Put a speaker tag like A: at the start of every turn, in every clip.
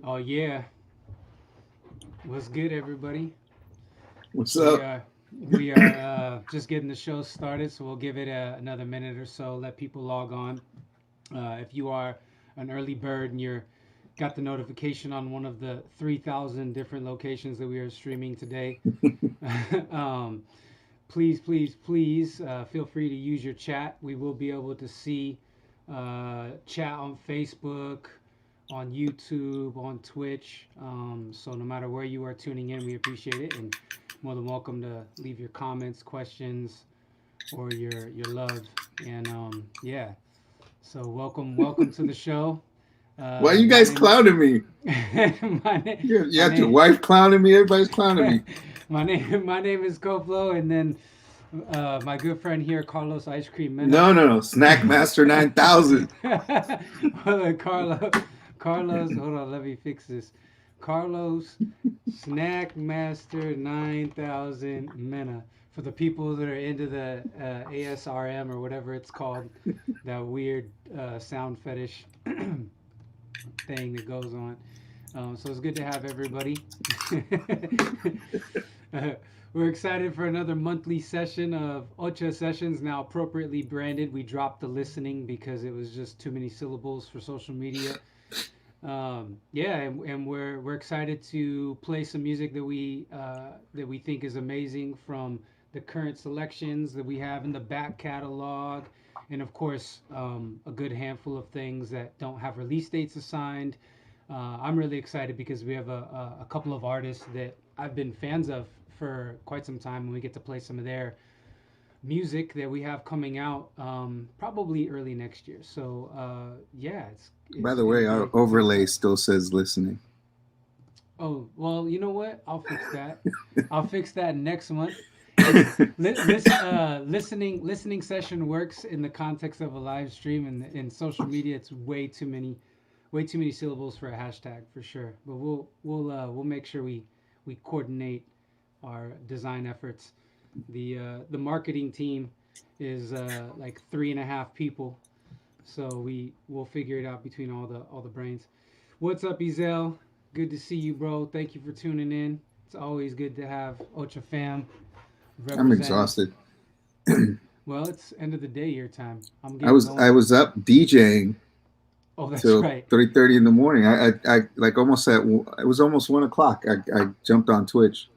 A: Oh yeah, what's good, everybody?
B: What's
A: We
B: up?
A: are we are just getting the show started, so we'll give it another minute or so. Let people log on. If you are an early bird and you're got the notification on one of the 3,000 different locations that we are streaming today, um, please feel free to use your chat. We will be able to see chat on Facebook, on YouTube, on Twitch. So no matter where you are tuning in, we appreciate it, and more than welcome to leave your comments, questions, or your love. And yeah, so welcome to the show.
B: Why you
A: My
B: guys
A: name
B: clowning me?
A: my name
B: You
A: my
B: had your
A: name
B: wife clowning me. Everybody's clowning me.
A: my name is Koplo, and then my good friend here, Carlos Ice Cream Mena.
B: No. Snack Master 9000.
A: Hold on, Carlos, hold on, let me fix this. Carlos Snack Master 9000 Mena. For the people that are into the ASRM or whatever it's called, that weird sound fetish thing that goes on. So it's good to have everybody. uh, we're excited for another monthly session of Ocha Sessions, now appropriately branded. We dropped the listening because it was just too many syllables for social media. Yeah, and we're excited to play some music that we think is amazing from the current selections that we have in the back catalog, and of course a good handful of things that don't have release dates assigned. I'm really excited because we have a couple of artists that I've been fans of for quite some time, and we get to play some of their music that we have coming out probably early next year. So yeah,
B: By
A: it's
B: the
A: gonna
B: way,
A: be
B: our
A: a good
B: overlay
A: time.
B: still says listening.
A: Oh well, you know what? I'll fix that. I'll fix that next month. It's listening session works in the context of a live stream, and in social media, it's way too many syllables for a hashtag for sure. But we'll make sure we coordinate our design efforts. The marketing team is like 3.5 people, so we'll figure it out between all the brains. What's up, Ezel? Good to see you, bro. Thank you for tuning in. It's always good to have Ocha fam
B: I'm
A: representing.
B: exhausted.
A: Well, it's end of the day your time. I'm
B: I
A: getting
B: was I
A: going.
B: was up DJing
A: Oh, that's
B: till
A: right.
B: 3:30 in the morning. I like almost at it was almost 1 o'clock. I jumped on Twitch.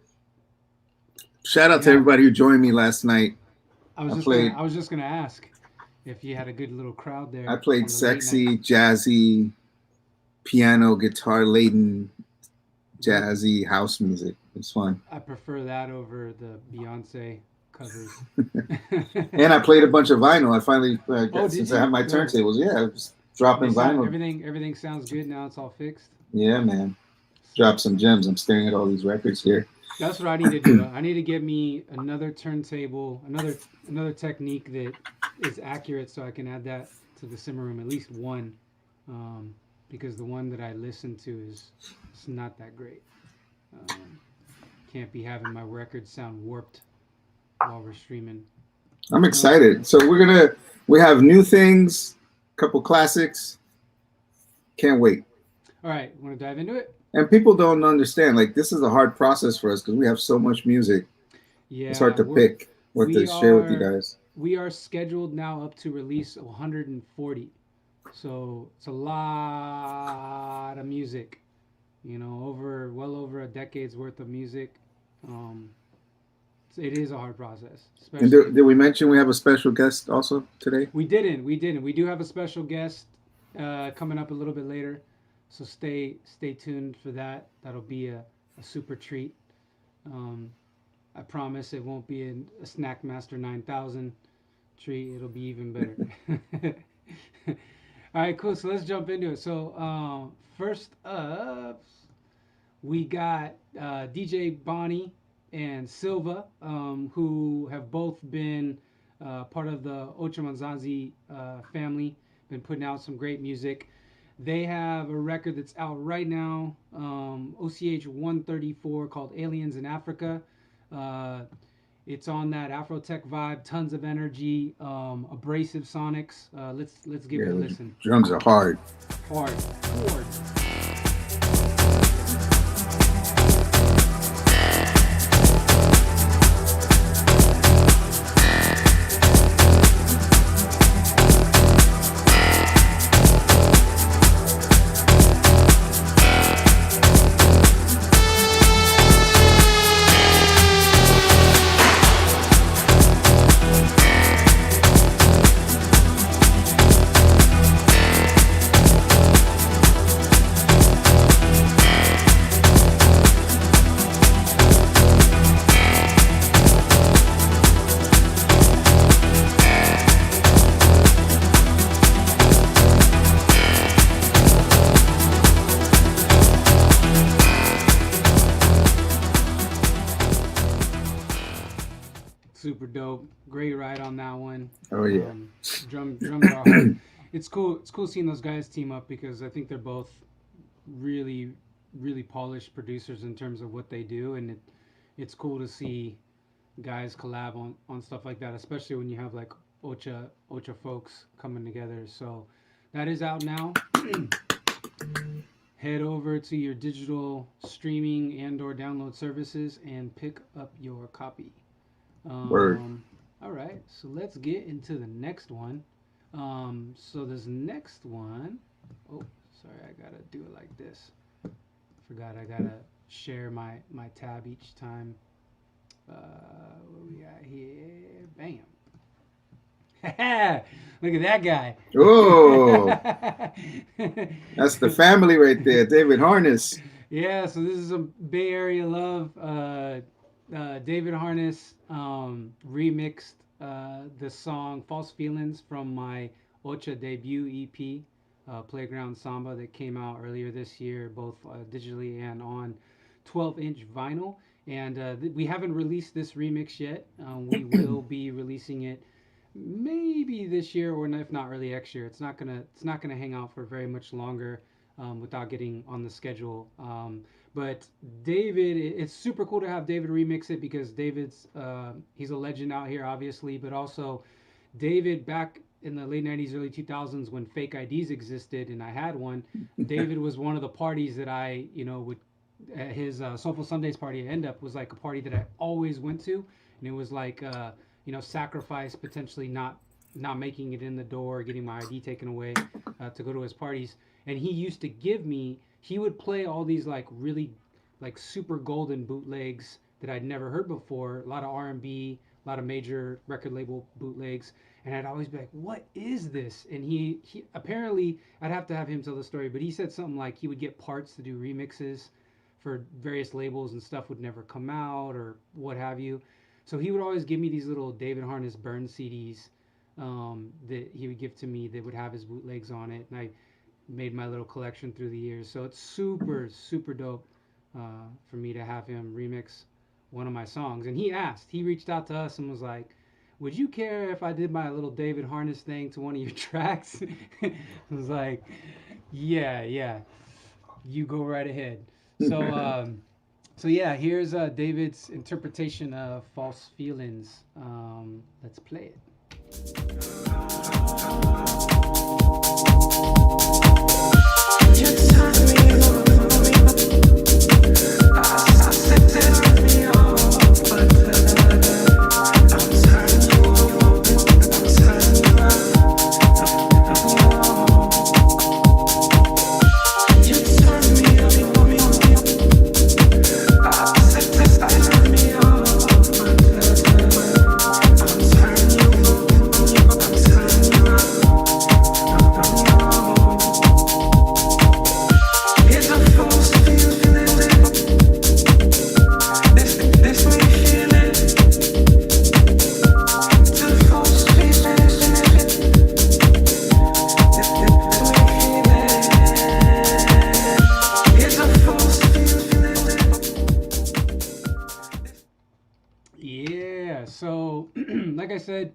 B: Shout out to
A: Yeah.
B: everybody who joined me last night.
A: I was
B: I
A: just gonna
B: played
A: I was just gonna ask if you had a good little crowd
B: I
A: there
B: played
A: on the late night.
B: sexy, jazzy, piano, guitar laden,
A: Ooh,
B: jazzy house music. It's fun.
A: I prefer that over the Beyonce covers.
B: And I played a bunch of vinyl. I finally,
A: Oh, did
B: since I have
A: you?
B: my
A: Dope.
B: turntables, yeah, I was
A: They
B: dropping
A: sound
B: vinyl.
A: everything sounds good now. It's all fixed.
B: Yeah, man. Drop
A: Sick.
B: some gems. I'm staring at all these records here.
A: That's what I need to do. I need to get me another turntable, another technique that is accurate, so I can add that to the simmer room. At least one, um, because the one that I listen to is it's not that great. Um, can't be having my records sound warped while we're streaming.
B: I'm
A: Um,
B: excited. So we have new things, couple classics. Can't wait.
A: all right, want to dive into it?
B: And people don't understand. Like this is a hard process for us because we have so much music. It's hard
A: Yeah,
B: to pick what to
A: we
B: share with you
A: are
B: guys.
A: we are scheduled now up to release 140. So it's a lot of music. Well over a decade's worth of music. Um, it is a hard process,
B: And
A: especially
B: did we mention we have a special guest also today?
A: we didn't. We do have a special guest coming up a little bit later, so stay tuned for that. That'll be a super treat. Um, I promise it won't be a Snack Master 9000 treat. It'll be even better. All right, cool. So let's jump into it. So first up, we got DJ Bonnie and Silva, who have both been part of the Ochamanzazi family, been putting out some great music. They have a record that's out right now, OCH 134, called Aliens in Africa. Uh, it's on that Afrotech vibe, tons of energy, abrasive sonics. Let's give
B: Yeah,
A: it a
B: the
A: listen.
B: drums are hard.
A: Hard, hard. super dope. Great ride on that one.
B: Oh yeah.
A: Um, drums are hard. It's cool. It's cool seeing those guys team up because I think they're both really really polished producers in terms of what they do, and it's cool to see guys collab on stuff like that, especially when you have like Ocha folks coming together. So that is out now. Head over to your digital streaming and or download services and pick up your copy.
B: Word.
A: Um, all right, so let's get into the next one. So this next one, oh, sorry, I gotta do it like this. Forgot I gotta share my tab each time. What we got here? Bam. Look at that guy.
B: Oh, that's the family right there. David Harness.
A: Yeah, so this is some Bay Area love. David Harness remixed the song "False Feelings" from my Ocha debut EP, Playground Samba, that came out earlier this year, both digitally and on 12-inch vinyl. And we haven't released this remix yet. We will be releasing it maybe this year, or if not early next year. It's not gonna hang out for very much longer without getting on the schedule. But David, it's super cool to have David remix it because David's he's a legend out here, obviously, but also David back in the late 90s, early 2000s when fake IDs existed and I had one. David was one of the parties that I, would his Soulful Sundays party at End Up was like a party that I always went to, and it was like sacrifice potentially not making it in the door, getting my ID taken away to go to his parties. And he used to give me, he would play all these like really like super golden bootlegs that I'd never heard before. A lot of R&B, a lot of major record label bootlegs, and I'd always be like, "What is this?" And he apparently, I'd have to have him tell the story, but he said something like he would get parts to do remixes for various labels and stuff would never come out or what have you. So he would always give me these little David Harness burn CDs that he would give to me that would have his bootlegs on it, and I made my little collection through the years. So it's super super dope for me to have him remix one of my songs. And he reached out to us and was like, "Would you care if I did my little David Harness thing to one of your tracks?" I was like, "Yeah, yeah, you go right ahead." So so yeah, here's David's interpretation of "False Feelings." Let's play it. Yeah, so like I said,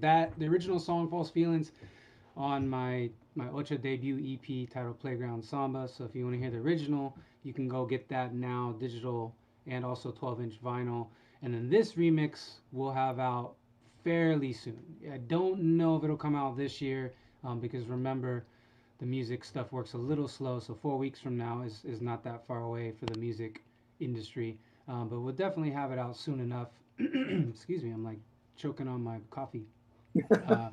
A: that the original song "False Feelings" on my Ocha debut EP titled Playground Samba. So if you want to hear the original, you can go get that now, digital and also 12-inch vinyl. And then this remix we'll have out fairly soon. I don't know if it'll come out this year because remember, the music stuff works a little slow. So 4 weeks from now is not that far away for the music industry. But we'll definitely have it out soon enough. Excuse me, I'm like choking on my coffee. Uh,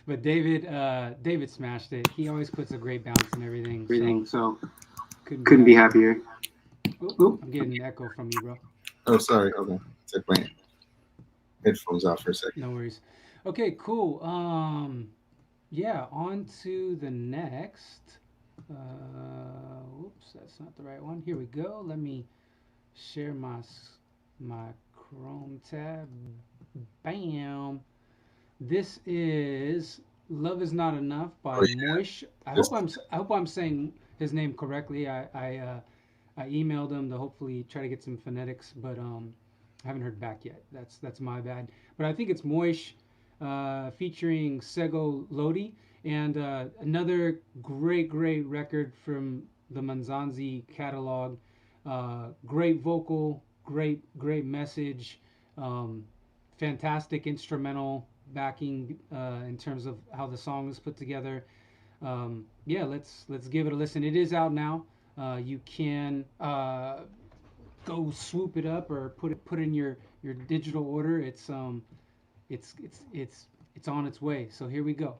A: but David smashed it. He always puts a great bounce and everything. So couldn't be happier. Oop, I'm getting an echo from you, bro.
B: Oh, sorry. Okay. Took my headphones off for a second.
A: No worries. Okay, cool. Yeah, on to the next. Oops, that's not the right one. Here we go. Let me share my Chrome tab. Bam. This is "Love Is Not Enough" by
B: Oh yeah.
A: Moish.
B: Just
A: I hope I'm saying his name correctly. I emailed him to hopefully try to get some phonetics, but I haven't heard back yet. That's my bad. But I think it's Moish featuring Sego Lodi, and another great record from the Manzanzi catalog. Great vocal, great message, um, fantastic instrumental backing in terms of how the song is put together. Yeah, let's give it a listen. It is out now. You can go swoop it up or put in your digital order. It's it's it's it's on its way. So here we go.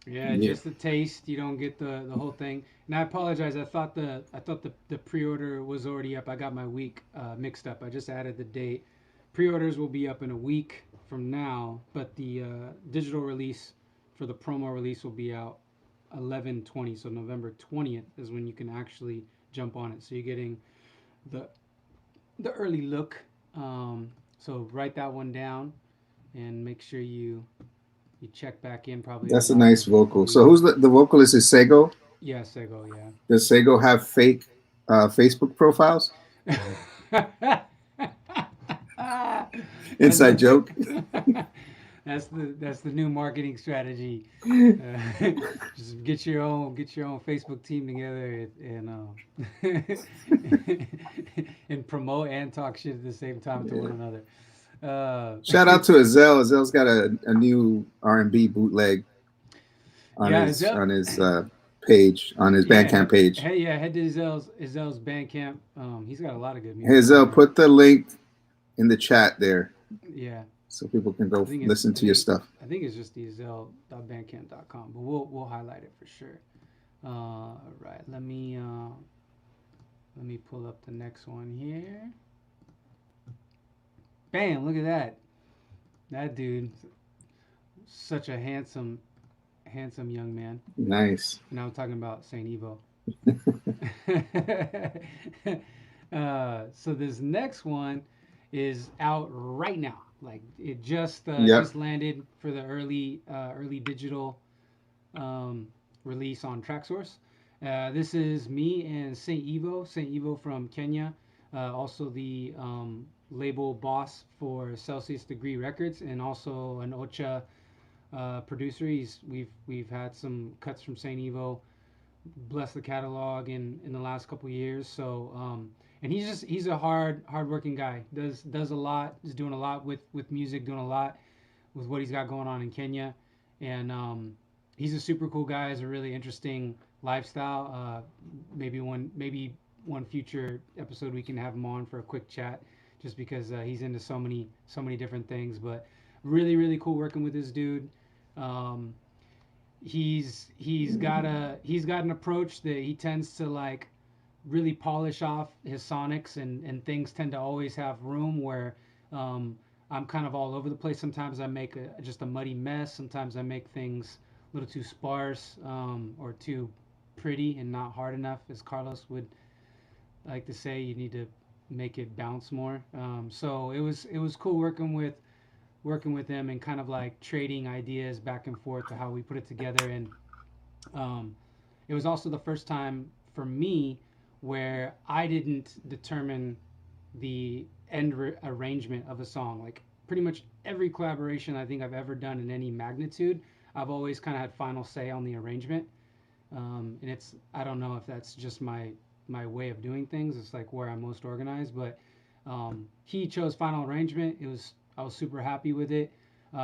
A: Yeah,
B: Yeah.
A: just the taste. You don't get the whole thing. And I apologize. I thought the pre-order was already up. I got my week mixed up. I just added the date. Pre-orders will be up in a week from now, but the digital release for the promo release will be out 11/20. So November 20th is when you can actually jump on it. So you're getting the the early look. So write that one down and make sure you check back in probably in
B: That's a
A: about
B: nice
A: a
B: vocal. So
A: week.
B: who's the vocalist? Is Sego?
A: Yeah, Sego,
B: Does Sego have fake Facebook profiles?
A: yeah. that's
B: Inside joke.
A: that's the new marketing strategy. Just get your own Facebook team together and promote and talk shit at the same time to one
B: Yeah.
A: another.
B: Shout out to Azel. Azel's got a new R&B bootleg
A: Yeah, is
B: on his page, on his
A: yeah,
B: Bandcamp page.
A: hey, yeah, head to Izel's Bandcamp. He's got a lot of good
B: Hey,
A: music on
B: Azel,
A: there.
B: put the link in the chat there
A: Yeah,
B: so people can
A: I
B: go
A: think it's
B: listen
A: I
B: to your
A: think
B: stuff.
A: I think it's just ezel.bandcamp.com, but we'll highlight it for sure. Right, let me pull up the next one here. Bam! Look at that. That dude, such a handsome young man.
B: Nice.
A: And I'm talking about Saint Evo. So this next one is out right now. Like it
B: Yep.
A: just landed for the early digital um, release on TrackSource. This is me and Saint Evo from Kenya, also the label boss for Celsius Degree Records, and also an Ocha producer. We've had some cuts from Saint Evo bless the catalog in the last couple of years. So and he's a hardworking guy. Does a lot. Is doing a lot with music. Doing a lot with what he's got going on in Kenya, and he's a super cool guy. Has a really interesting lifestyle. Maybe one future episode we can have him on for a quick chat, just because he's into so many different things. But really cool working with this dude. Um, he's got an approach that he tends to like really polish off his sonics, and things tend to always have room where um, I'm kind of all over the place. Sometimes I make just a muddy mess. Sometimes I make things a little too sparse or too pretty and not hard enough, as Carlos would like to say. You need to make it bounce more. So it was cool working with him and kind of like trading ideas back and forth to how we put it together. And um, it was also the first time for me where I didn't determine the arrangement of a song. Like pretty much every collaboration I think I've ever done in any magnitude, I've always kind of had final say on the arrangement. And I don't know if that's just my way of doing things. It's like where I'm most organized, but he chose final arrangement. I was super happy with it.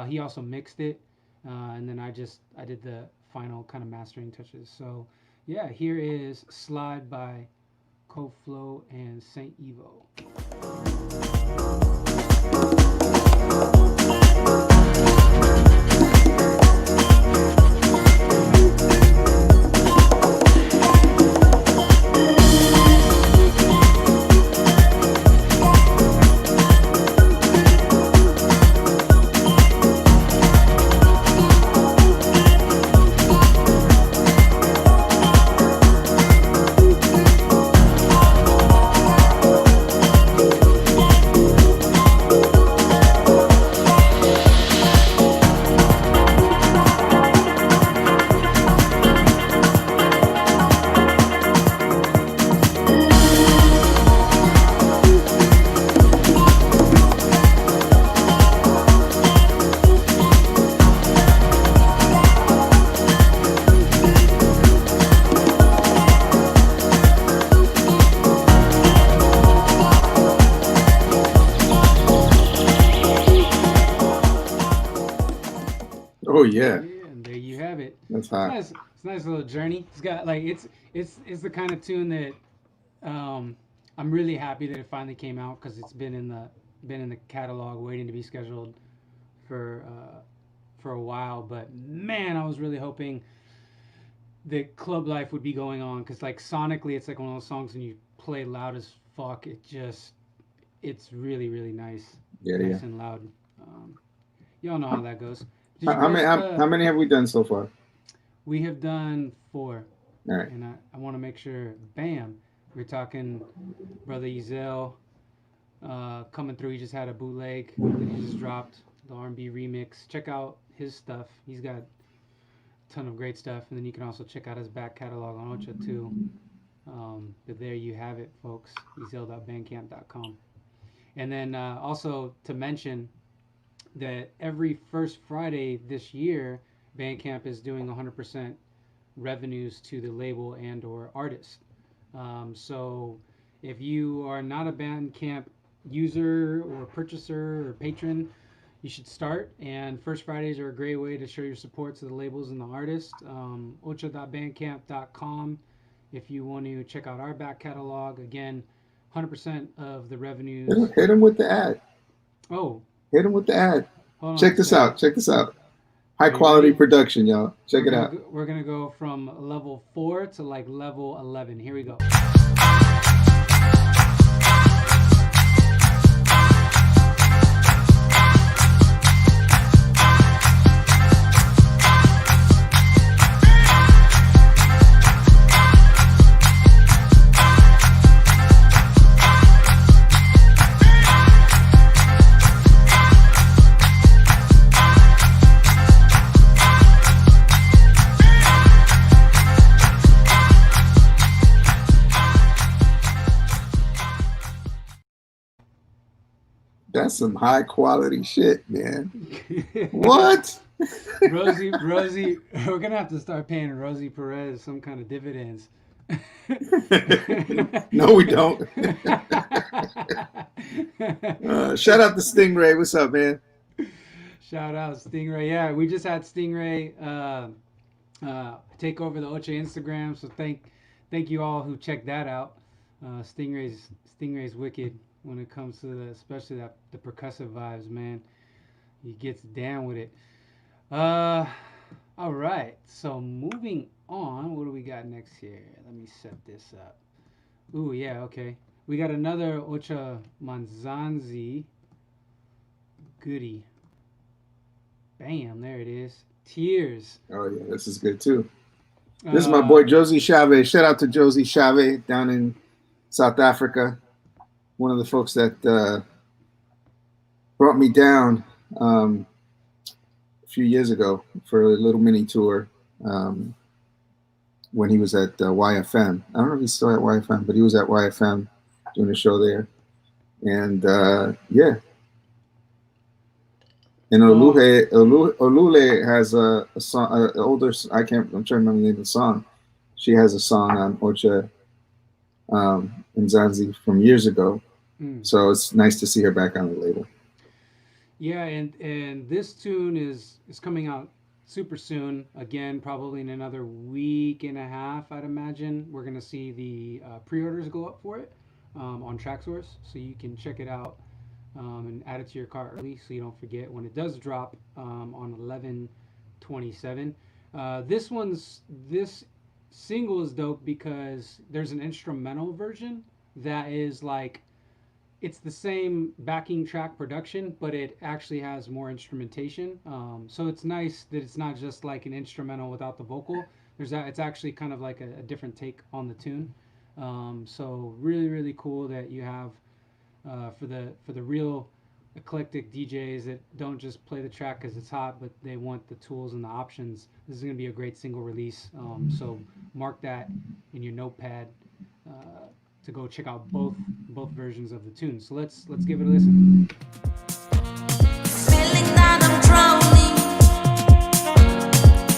A: He also mixed it, and then I did the final kind of mastering touches. So yeah, here is Slide by Koflo and Saint Evo.
B: Oh yeah,
A: Yeah, and there you have it.
B: that's
A: It's
B: hot.
A: nice. It's a nice little journey. It's got like it's the kind of tune that um, I'm really happy that it finally came out because it's been in the catalog waiting to be scheduled for uh, for a while. But man, I was really hoping that Club Life would be going on because like sonically, it's like one of those songs when you play loud as fuck. It's really nice,
B: Yeah, yeah.
A: nice and loud. Um, y'all know how that goes. Did
B: How,
A: you
B: how many
A: guys?
B: how many have we done so far?
A: We have done four,
B: All right.
A: and I want to make sure. Bam, we're talking brother Ezel coming through. He just had a bootleg that he just dropped, the R&B remix. Check out his stuff. He's got a ton of great stuff, and then you can also check out his back catalog on Ocha too. But there you have it, folks. Ezel.bandcamp.com. And then also to mention that every first Friday this year, Bandcamp is doing 100% revenues to the label and or artist. So if you are not a Bandcamp user or purchaser or patron, you should start. And first Fridays are a great way to show your support to the labels and the artists. Ocha.bandcamp.com if you want to check out our back catalog. Again, 100% of the revenues.
B: Hit him with the ad.
A: Oh,
B: Hit him with the ad.
A: hold on
B: Check
A: a
B: this
A: second.
B: out. Check this out. High
A: Are you
B: quality
A: ready?
B: production, y'all. Check it out.
A: We're gonna go from level 4 to like level 11. Here we go.
B: That's some high quality shit, man. What?
A: Rosie, we're gonna have to start paying Rosie Perez some kind of dividends.
B: No, we don't. Shout out to Stingray. What's up, man?
A: Shout out Stingray. Yeah, we just had Stingray take over the Ocha Instagram. So thank you all who checked that out. Stingray's wicked when it comes to especially the percussive vibes, man. He gets down with it. Uh, all right. So moving on, what do we got next here? Let me set this up. Ooh, yeah, okay. We got another Ocha Manzanzi goodie. Bam, there it is. Tears.
B: Oh yeah, this is good too. This is my boy Josie Chavez. Shout out to Josie Chavez down in South Africa. One of the folks that brought me down a few years ago for a little mini tour when he was at YFM. I don't know if he's still at YFM, but he was at YFM doing a show there. And yeah. And
A: Oh,
B: Olule has a song, older. I can't. I'm trying to remember the name of the song. She has a song on Ocha and Zanzi from years ago.
A: mm.
B: So it's nice to see her back on the label.
A: Yeah, and this tune is coming out super soon. Again, probably in another week and a half, I'd imagine. We're gonna see the pre-orders go up for it on TrackSource, so you can check it out and add it to your cart early, so you don't forget when it does drop on 11/27. This single is dope because there's an instrumental version that is like it's the same backing track production, but it actually has more instrumentation. So it's nice that it's not just like an instrumental without the vocal. There's that. It's actually kind of like a different take on the tune. So really cool that you have for the real eclectic DJs that don't just play the track because it's hot, but they want the tools and the options. This is going to be a great single release. So mark that in your notepad uh, to go check out both versions of the tune. So let's give it a listen.
C: Feeling that I'm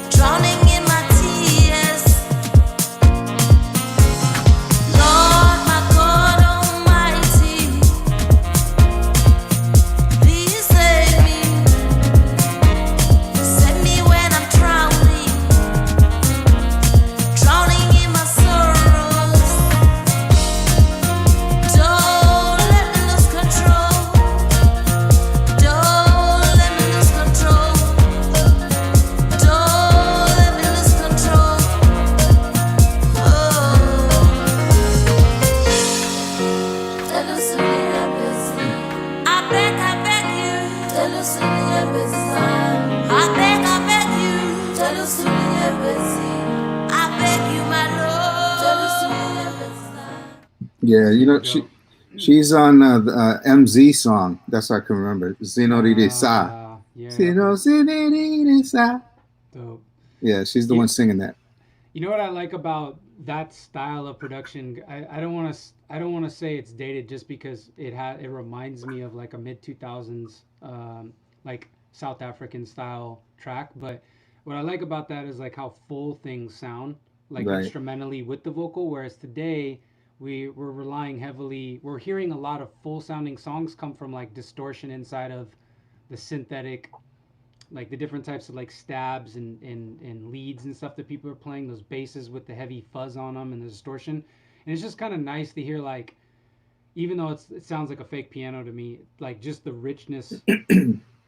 C: drowning in my tears. Lord, my God Almighty, please save me when I'm drowning in my sorrows. Don't let me lose control. Don't let me lose control. Don't let me lose control. Oh, tell us to be busy. I beg you. Tell us to be busy. I beg you. Tell us to be busy. I beg you, my Lord. Tell us to be busy.
B: Yeah, you know
A: Dope.
B: she's on the MZ song. That's what I can remember. Zino de Sa.
A: Yeah,
B: Zino de Sa.
A: dope.
B: Yeah, she's the
A: You,
B: one singing that.
A: you know what I like about that style of production? I don't want to say it's dated just because it reminds me of like a mid 2000s like South African style track. But what I like about that is like how full things sound, like
B: Right.
A: instrumentally with the vocal. Whereas today we're relying heavily. We're hearing a lot of full sounding songs come from like distortion inside of the synthetic, like the different types of like stabs and leads and stuff that people are playing, those basses with the heavy fuzz on them and the distortion. And it's just kind of nice to hear, like, even though it sounds like a fake piano to me, like just the richness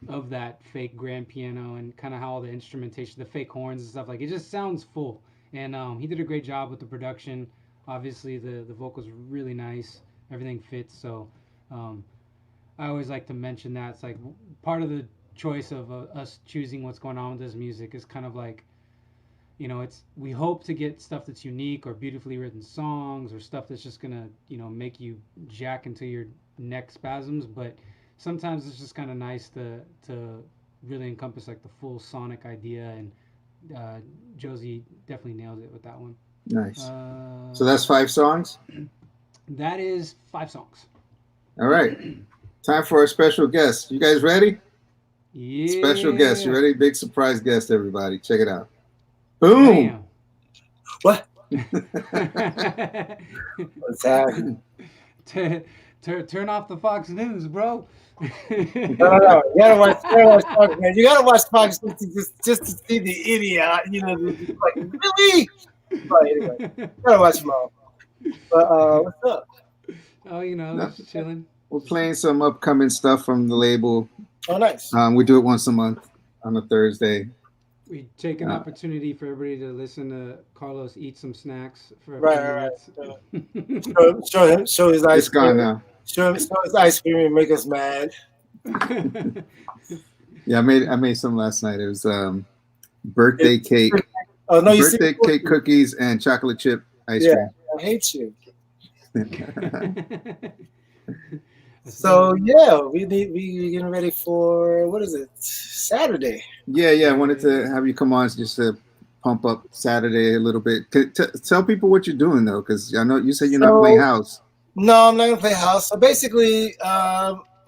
A: of that fake grand piano and kind of how all the instrumentation, the fake horns and stuff, like it just sounds full. And he did a great job with the production. Obviously, the vocals were really nice. Everything fits. So um, I always like to mention that it's like part of the choice of us choosing what's going on with this music is kind of like, it's we hope to get stuff that's unique or beautifully written songs or stuff that's just gonna make you jack into your neck spasms. But sometimes it's just kind of nice to really encompass like the full sonic idea. And uh, Josie definitely nailed it with that one.
B: Nice. So that's
A: uh,
B: 5 songs.
A: that is 5 songs.
B: All right. Time for our special guest. You guys ready? Special guest. You
A: Yeah.
B: ready? Big surprise guest, everybody. Check it out. Boom.
A: Bam.
D: What?
A: T-
D: What's happening?
A: turn off the Fox News, bro.
D: No. You gotta watch Fox, man. You gotta watch Fox just to see the idiot. Like really. But anyway, you gotta watch them all. But what's up?
A: Oh,
B: Nothing.
A: just chilling.
B: We're playing some upcoming stuff from the label.
D: Oh, nice.
B: We do it once a month on a Thursday.
A: We take an
B: Uh,
A: opportunity for everybody to listen to Carlos eat some snacks for a
D: Right.
A: few minutes.
D: Show his ice
B: It's gone
D: cream.
B: now.
D: Show his ice cream and make us mad.
B: Yeah, I made some last night. It was birthday cake,
D: Oh no, you see.
B: birthday cake cookies, and chocolate chip ice
D: Yeah, I hate you.
B: cream.
D: So yeah, we getting ready for what is it? Saturday.
B: Yeah. I wanted to have you come on just to pump up Saturday a little bit. Tell people what you're doing though, because I know you said you're not playing house.
D: No, I'm not gonna play house. So basically,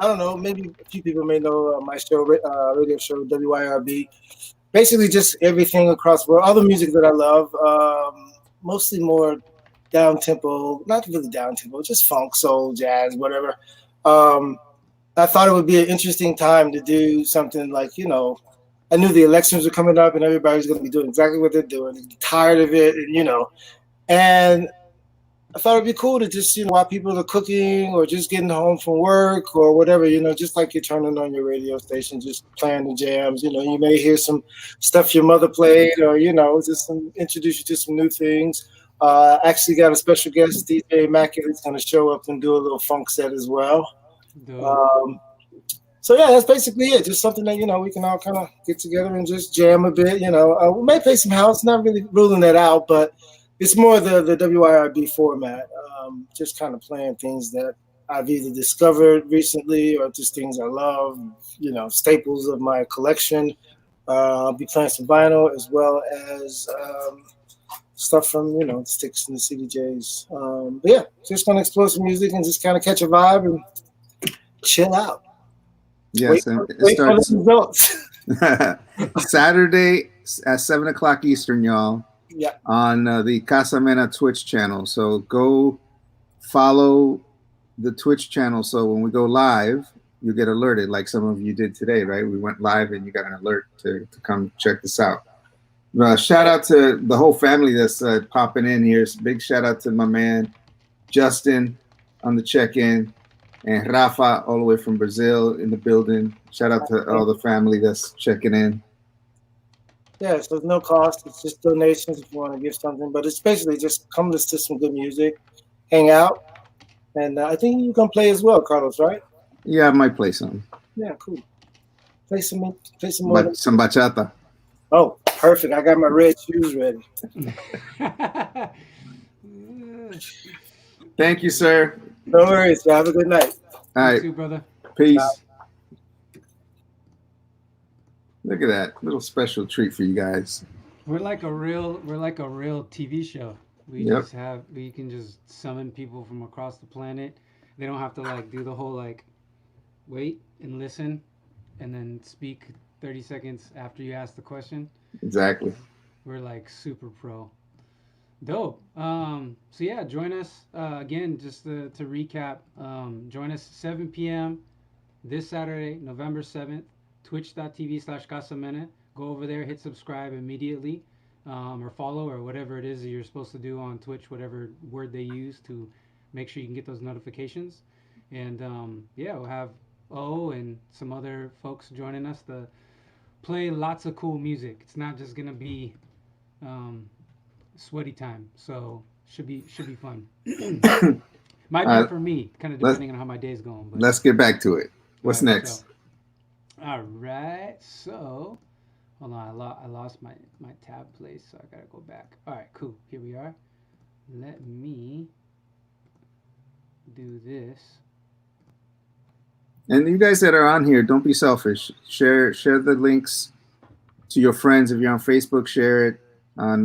D: I don't know, maybe a few people may know my show, radio show, WYRB. Basically, just everything across the world, all the music that I love, mostly more down tempo, not really down tempo, just funk, soul, jazz, whatever. Um, I thought it would be an interesting time to do something like, I knew the elections were coming up and everybody's going to be doing exactly what they're doing. Tired of it, and I thought it'd be cool to just, while people are cooking or just getting home from work or whatever, just like you're turning on your radio station, just playing the jams. You may hear some stuff your mother played or, introduce you to some new things. Actually got a special guest, DJ Immaculat's going to show up and do a little funk set as well.
A: Dope.
D: So yeah, that's basically it. Just something that we can all kind of get together and just jam a bit. We may play some house. Not really ruling that out, but it's more the WIRB format. Just kind of playing things that I've either discovered recently or just things I love. Staples of my collection. I'll be playing some vinyl as well as stuff from the Sticks and the CDJs. But yeah, just gonna explore some music and just kind of catch a vibe and chill out.
B: Yes, and it starts Saturday at 7 o'clock Eastern, y'all.
D: Yeah.
B: On the Casamena Twitch channel. So go follow the Twitch channel. So when we go live, you get alerted, like some of you did today, right? We went live and you got an alert to come check this out. Shout out to the whole family that's popping in here. Big shout out to my man Justin on the check-in. And Rafa, all the way from Brazil, in the building. Shout out to all the family that's checking in.
D: Yeah, so there's no cost. It's just donations if you want to give something. But it's basically just come listen to some good music, hang out. And I think you can play as well, Carlos, right?
B: Yeah, I might play some.
D: Yeah, cool. Play some more.
B: Some bachata.
D: Oh, perfect. I got my red shoes ready.
B: Thank you, sir.
D: No worries. Have a good night.
B: All right.
A: You too, brother.
B: Peace.
D: Bye.
B: Look at that little special treat for you guys.
A: We're like a real TV show. We can just summon people from across the planet. They don't have to like do the whole like wait and listen and then speak 30 seconds after you ask the question.
B: Exactly.
A: We're like super pro. Dope. So yeah, join us again. Just to recap, join us 7 p.m. this Saturday, November 7th, twitch.tv/Casamena. Go over there, hit subscribe immediately, or follow, or whatever it is that you're supposed to do on Twitch, whatever word they use to make sure you can get those notifications. And yeah, we'll have O and some other folks joining us to play lots of cool music. It's not just gonna be sweaty time, so should be fun. Might be for me, kind of depending on how my day's going. But
B: let's get back to it. What's next?
A: So, all right, so hold on, I lost my tab place, so I gotta go back. All right, cool. Here we are. Let me do this.
B: And you guys that are on here, don't be selfish. Share the links to your friends. If you're on Facebook, share it on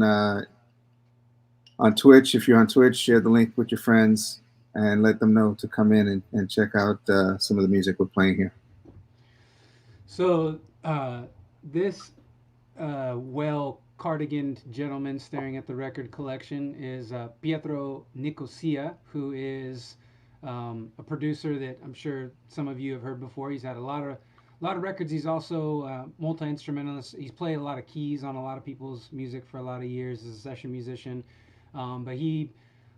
B: Twitch. If you're on Twitch, share the link with your friends and let them know to come in and check out some of the music we're playing here.
A: So this well-cardiganed gentleman staring at the record collection is Pietro Nicosia, who is a producer that I'm sure some of you have heard before. He's had a lot of records. He's also multi-instrumentalist. He's played a lot of keys on a lot of people's music for a lot of years as a session musician. But he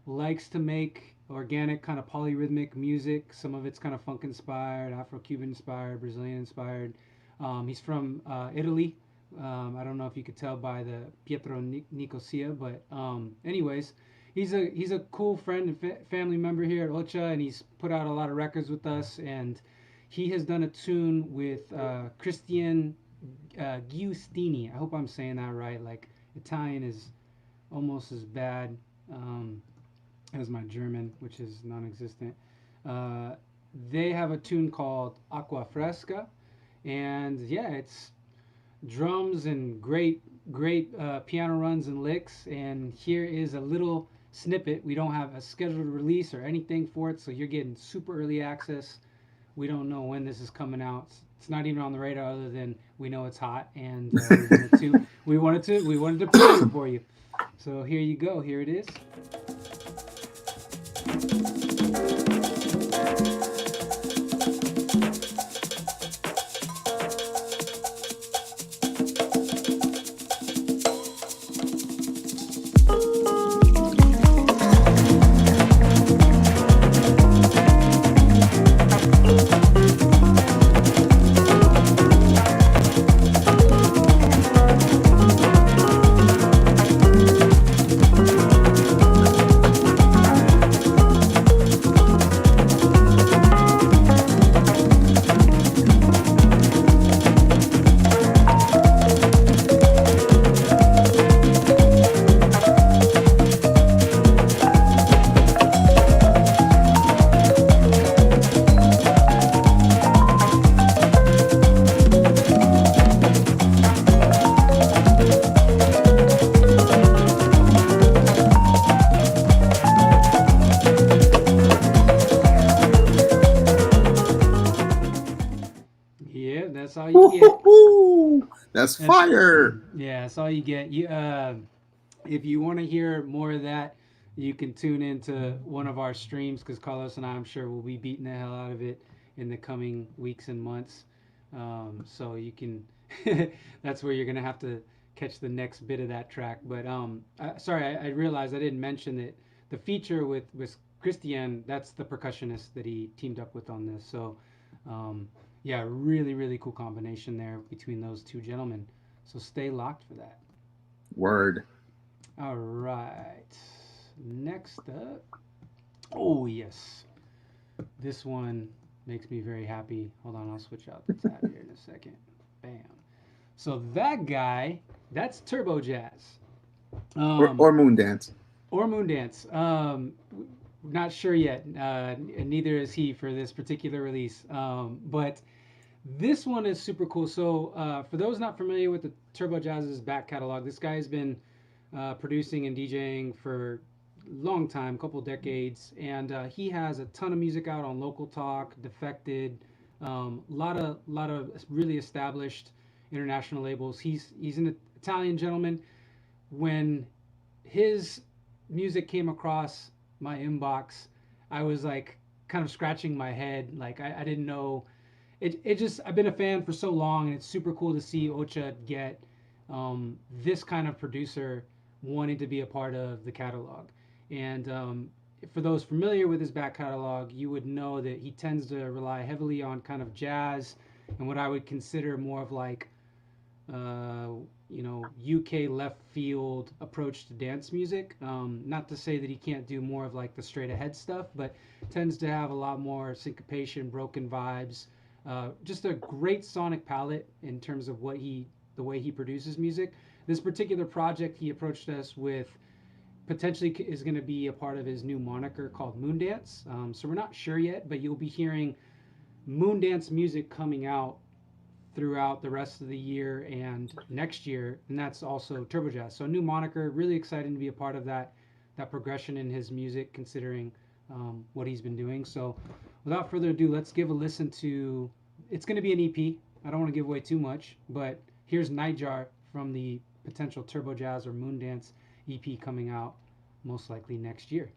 A: likes to make organic, kind of polyrhythmic music. Some of it's kind of funk inspired, Afro-Cuban inspired, Brazilian inspired. He's from Italy. I don't know if you could tell by the Pietro Nicosia, but anyways, he's a cool friend and family member here at Ocha, and he's put out a lot of records with us. And he has done a tune with Christian Giustini. I hope I'm saying that right. Like, Italian is almost as bad as my German, which is non-existent. They have a tune called Acqua Fresca, and yeah, it's drums and great piano runs and licks. And here is a little snippet. We don't have a scheduled release or anything for it, so you're getting super early access we don't know when this is coming out. It's not even on the radar, other than we know it's hot, and we wanted to play it for you. So here you go. Here it is. Yeah, that's all you get.
B: Woo-hoo-hoo. That's
A: That's
B: fire.
A: yeah, that's all you get. If you want to hear more of that, you can tune into one of our streams because Carlos and I'm sure will be beating the hell out of it in the coming weeks and months. So you can, that's where you're gonna have to catch the next bit of that track. But sorry, I realized I didn't mention that the feature with Christian, that's the percussionist that he teamed up with on this. So yeah, really, really cool combination there between those two gentlemen. So stay locked for that.
B: Word.
A: All right. Next up. Oh, yes. This one makes me very happy. Hold on, I'll switch out the tab here in a second. Bam. So that guy, that's Turbo Jazz.
B: Or Moondance.
A: Or Moondance. Not sure yet. And neither is he for this particular release. But this one is super cool. So for those not familiar with the Turbo Jazz's back catalog, this guy has been producing and DJing for a long time, a couple decades, and he has a ton of music out on Local Talk, Defected, lot of really established international labels. He's an Italian gentleman. When his music came across my inbox, I was like kind of scratching my head. Like I didn't know. It just, I've been a fan for so long, and it's super cool to see Ocha get this kind of producer wanting to be a part of the catalog. And for those familiar with his back catalog, you would know that he tends to rely heavily on kind of jazz and what I would consider more of like UK left field approach to dance music. Not to say that he can't do more of like the straight ahead stuff, but tends to have a lot more syncopation, broken vibes, just a great sonic palette in terms of the way he produces music. This particular project he approached us with potentially is going to be a part of his new moniker called Moondance. So we're not sure yet, but you'll be hearing Moondance music coming out throughout the rest of the year and next year, and that's also Turbo Jazz. So a new moniker, really excited to be a part of that progression in his music, considering what he's been doing. So without further ado, let's give a listen to, it's going to be an EP. I don't want to give away too much, but here's Nightjar from the potential Turbo Jazz or Moondance EP coming out most likely next year.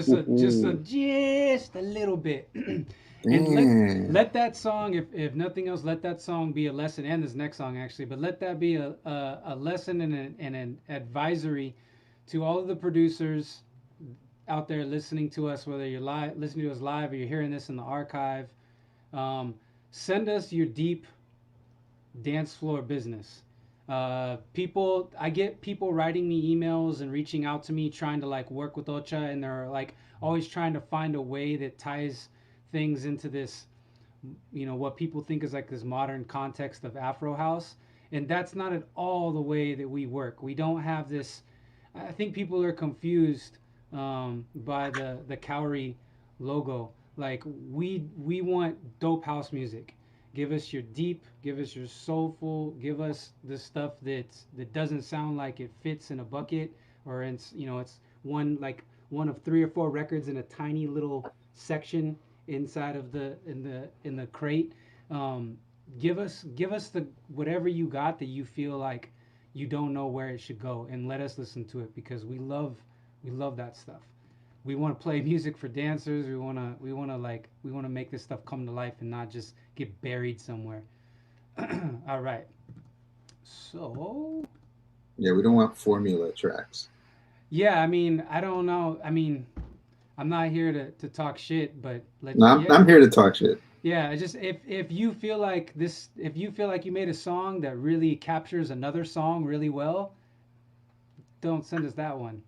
A: just a little bit. And
B: Damn.
A: let that song, if nothing else, let that song be a lesson, and this next song actually, but let that be a lesson and an advisory to all of the producers out there listening to us, whether you're listening to us live or you're hearing this in the archive. um, Send us your deep dance floor business. I get people writing me emails and reaching out to me trying to like work with Ocha, and they're like always trying to find a way that ties things into this, what people think is like this modern context of Afro house. And that's not at all the way that we work. We don't have this. I think people are confused by the Cowrie logo. Like we want dope house music. Give us your deep, give us your soulful, give us the stuff that doesn't sound like it fits in a bucket, or it's one of three or four records in a tiny little section inside of the crate. Um, give us the whatever you got that you feel like you don't know where it should go, and let us listen to it, because we love that stuff. We want to play music for dancers. We want to make this stuff come to life and not just get buried somewhere. All right. So,
B: Yeah, we don't want formula tracks.
A: yeah, I mean, I don't know. I mean, I'm not here to talk shit, but
B: No, I'm here to talk shit.
A: yeah, just if you feel like if you feel like you made a song that really captures another song really well, don't send us that one.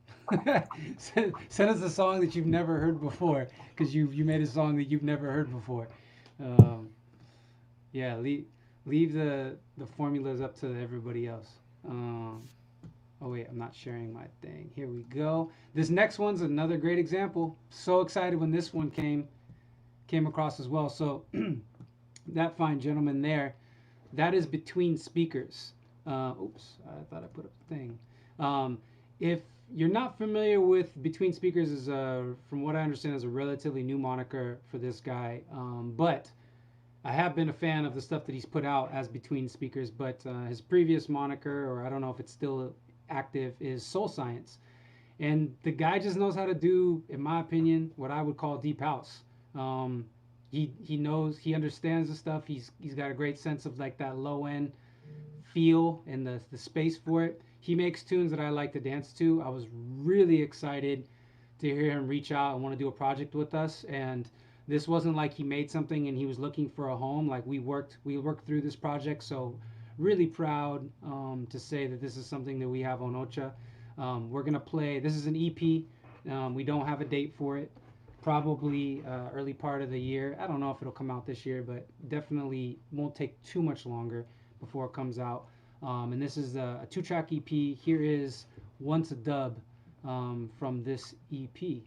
A: Send us a song that you've never heard before, because you made a song that you've never heard before. Um, yeah, leave the formulas up to everybody else. Oh wait, I'm not sharing my thing. Here we go. This next one's another great example. So excited when this one came across as well. So that fine gentleman there, that is Between Speakers. Oops, I thought I put up the thing. If you're not familiar with Between Speakers, is from what I understand, is a relatively new moniker for this guy. But I have been a fan of the stuff that he's put out as Between Speakers. But his previous moniker, or I don't know if it's still active, is Soul Science. And the guy just knows how to do, in my opinion, what I would call deep house. Um, he knows, he understands the stuff. He's got a great sense of like that low end feel and the space for it. He makes tunes that I like to dance to. I was really excited to hear him reach out and want to do a project with us. And this wasn't like he made something and he was looking for a home. Like we worked through this project. So really proud to say that this is something that we have on Ocha. We're gonna play. This is an EP. We don't have a date for it. Probably early part of the year. I don't know if it'll come out this year, but definitely won't take too much longer before it comes out. And this is a two-track EP. Here is Once a Dub from this EP.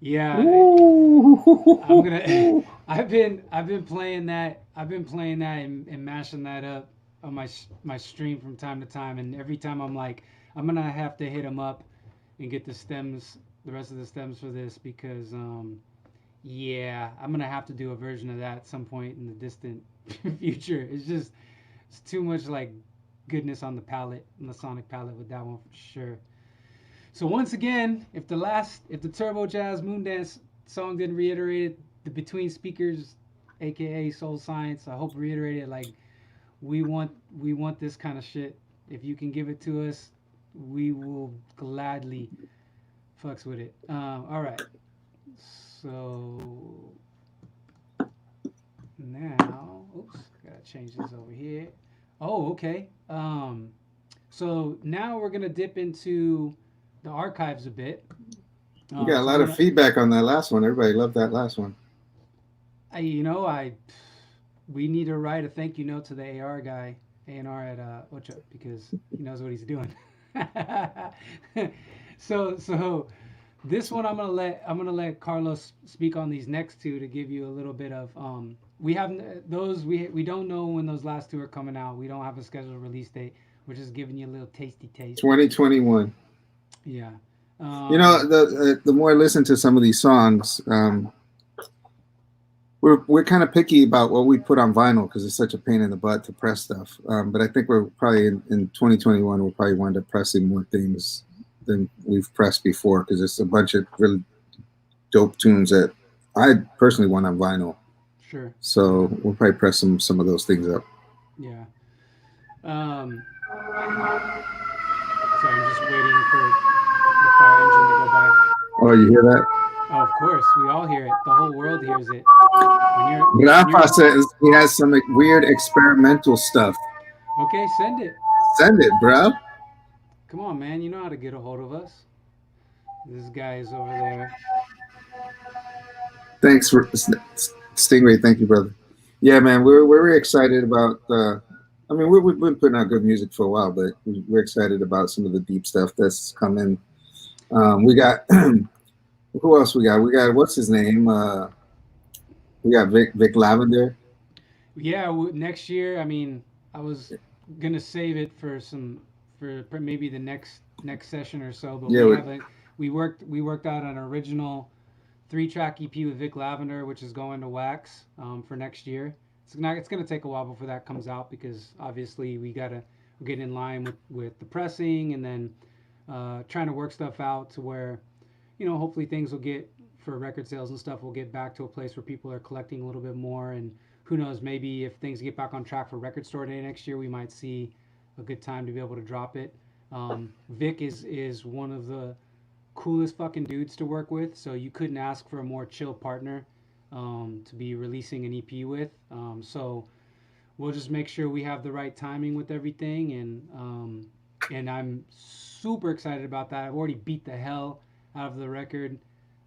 A: Yeah, I'm gonna. I've been playing that. I've been playing that and mashing that up on my stream from time to time. And every time I'm like, I'm gonna have to hit him up and get the rest of the stems for this, because yeah, I'm gonna have to do a version of that at some point in the distant future. It's too much like goodness on the palette, on the sonic palette with that one for sure. So once again, if the Turbo Jazz Moondance song didn't reiterate it, the Between Speakers, aka Soul Science, I hope reiterated, like we want this kind of shit. If you can give it to us, we will gladly fucks with it. All right. So now, oops, gotta change this over here. Oh, okay. So now we're gonna dip into the archives a bit.
B: You got a
A: So I'm
B: lot of
A: gonna,
B: feedback on that last one. Everybody loved that last one.
A: I we need to write a thank you note to the AR guy, A&R at Ocha, because he knows what he's doing. So this one I'm gonna let Carlos speak on these next two to give you a little bit of we have those we don't know when those last two are coming out. We don't have a scheduled release date. We're just giving you a little tasty taste.
B: 2021.
A: Yeah.
B: You know, the more I listen to some of these songs, we're kind of picky about what we put on vinyl because it's such a pain in the butt to press stuff. But I think we're probably in 2021 we'll probably wind up pressing more things than we've pressed before because it's a bunch of really dope tunes that I personally want on vinyl.
A: Sure.
B: So we'll probably press some of those things up.
A: Yeah. Um, sorry, I'm just waiting for the fire engine to go by.
B: Oh, you hear that?
A: Oh, of course, we all hear it. The whole world hears it. When
B: Rafa
A: you're
B: says he has some like, weird experimental stuff.
A: okay, send it.
B: Send it, bro.
A: Come on, man. You know how to get a hold of us. This guy is over there.
B: Thanks for Stingray. Thank you, brother. Yeah, man, we're really excited about. I mean, we've been putting out good music for a while, but we're excited about some of the deep stuff that's coming. We got who else? We got what's his name? We got Vic Lavender.
A: Yeah, next year. I mean, I was gonna save it for maybe the next session or so, but
B: Yeah,
A: we worked out an original three-track EP with Vic Lavender, which is going to Wax for next year. It's gonna take a while before that comes out because obviously we gotta get in line with the pressing and then trying to work stuff out to where hopefully things will get for record sales and stuff. We'll get back to a place where people are collecting a little bit more, and who knows, maybe if things get back on track for Record Store Day next year, we might see a good time to be able to drop it. Vic is one of the coolest fucking dudes to work with. So you couldn't ask for a more chill partner to be releasing an EP with. So we'll just make sure we have the right timing with everything, and I'm super excited about that. I've already beat the hell out of the record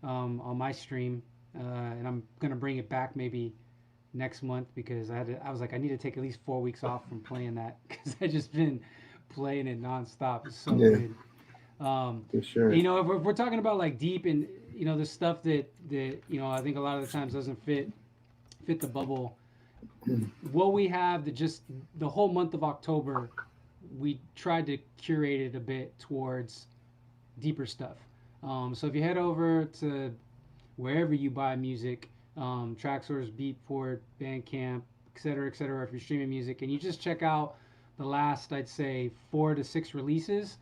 A: on my stream, and I'm gonna bring it back maybe next month because I was like I need to take at least 4 weeks off from playing that because I just been playing it nonstop. It's so
B: yeah,
A: good.
B: for sure.
A: If we're talking about like deep and the stuff that I think a lot of the times doesn't fit the bubble. What we have just the whole month of October, we tried to curate it a bit towards deeper stuff. So if you head over to wherever you buy music, Traxsource, Beatport, Bandcamp, et cetera, if you're streaming music, and you just check out the last, I'd say, 4 to 6 releases,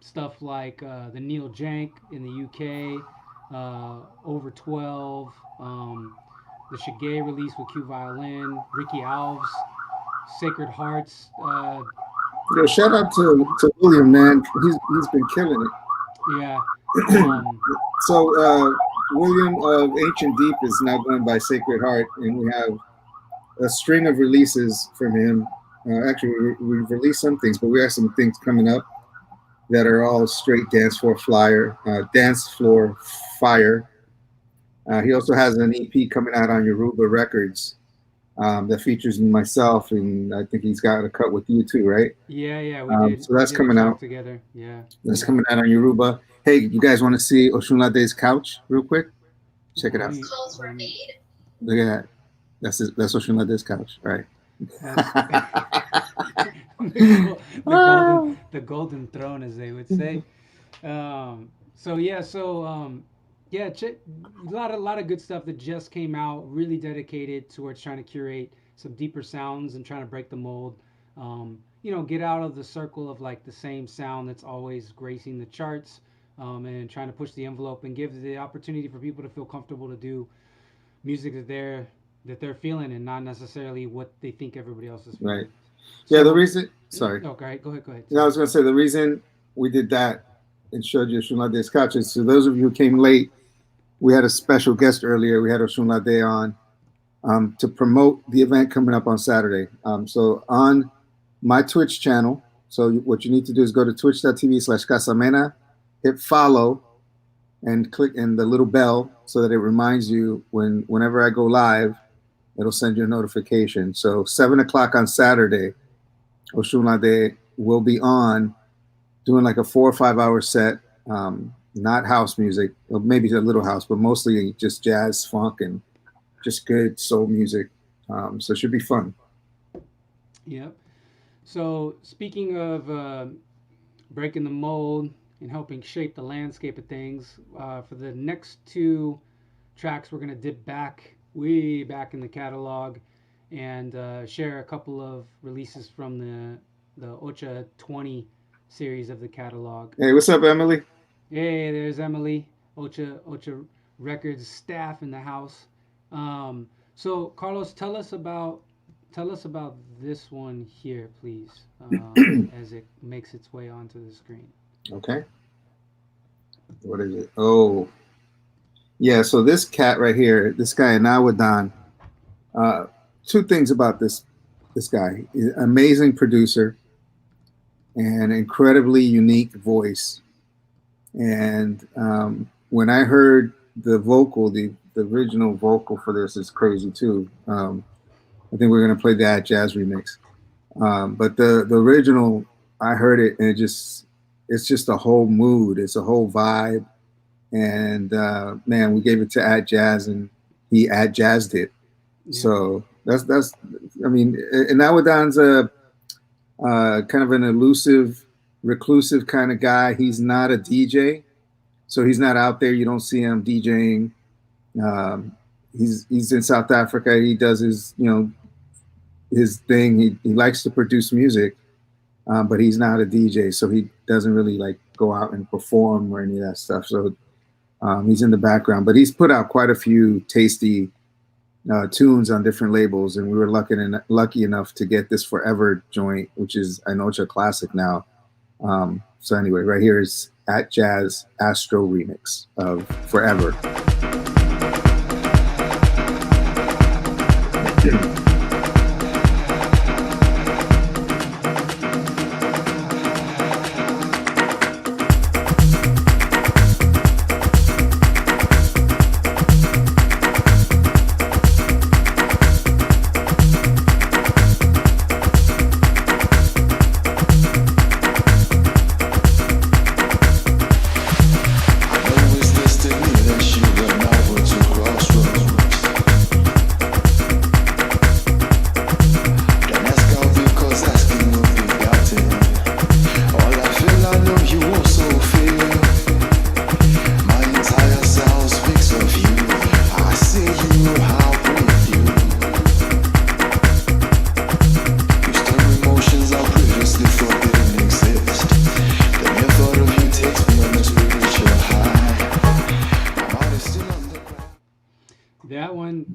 A: stuff like the Neil Jank in the UK, Over 12, the Shige release with Q Violin, Ricky Alves, Sacred Hearts.
B: Yo, shout out to William, man. He's been killing it.
A: Yeah. Um,
B: So William of Ancient Deep is now going by Sacred Heart, and we have a string of releases from him. Actually, we've released some things, but we have some things coming up that are all straight dance floor fire. He also has an EP coming out on Yoruba Records that features myself, and I think he's got a cut with you too, right?
A: yeah, we did.
B: So that's
A: we did a
B: coming
A: track
B: out.
A: together. Yeah.
B: That's coming out on Yoruba. Hey, you guys want to see Oshunlade's couch real quick? Check it
A: How
B: out.
A: do you? Hold on.
B: Look at that. That's Oshunlade's couch. All right.
A: That's the golden throne, as they would say. So yeah, yeah, a lot of good stuff that just came out. Really dedicated towards trying to curate some deeper sounds and trying to break the mold. Get out of the circle of like the same sound that's always gracing the charts, and trying to push the envelope and give the opportunity for people to feel comfortable to do music that they're feeling and not necessarily what they think everybody else is feeling.
B: Right. Yeah, the
A: So,
B: reason. Sorry,
A: okay, go ahead, go ahead.
B: you know, I was going to say the reason we did that and showed you Oshun Lade's couch is, so those of you who came late, we had a special guest earlier. We had Oshun Lade on to promote the event coming up on Saturday. So on my Twitch channel, so what you need to do is go to twitch.tv/Casamena, hit follow, and click in the little bell so that it reminds you whenever I go live, it'll send you a notification. So 7 o'clock on Saturday, Oshun Lade will be on doing like a 4 or 5 hour set. Not house music, or maybe a little house, but mostly just jazz, funk, and just good soul music. So it should be fun.
A: Yep. So speaking of breaking the mold and helping shape the landscape of things, for the next two tracks, we're gonna dip back, way back in the catalog, and share a couple of releases from the Ocha 20 series of the catalog.
B: Hey, what's up, Emily?
A: Hey, there's Emily, Ocha Records staff in the house. So Carlos, tell us about this one here, please, as it makes its way onto the screen.
B: Okay. What is it? Oh, yeah. So this cat right here, this guy Nawadan. Two things about this guy: amazing producer and incredibly unique voice. And when I heard the vocal, the original vocal for this is crazy too. I think we're gonna play that jazz remix. But the original, I heard it and it's just a whole mood. It's a whole vibe. And man, we gave it to At Jazz and he At Jazzed it.
A: Yeah.
B: So that's I mean, and Nawadan's a kind of an elusive, reclusive kind of guy. He's not a DJ, so he's not out there. You don't see him DJing. He's in South Africa. He does his thing. He likes to produce music, but he's not a DJ, so he doesn't really like go out and perform or any of that stuff. So he's in the background, but he's put out quite a few tasty tunes on different labels, and we were lucky enough to get this Forever joint, which is an Ocha classic now. So anyway, right here is At Jazz Astro remix of Forever.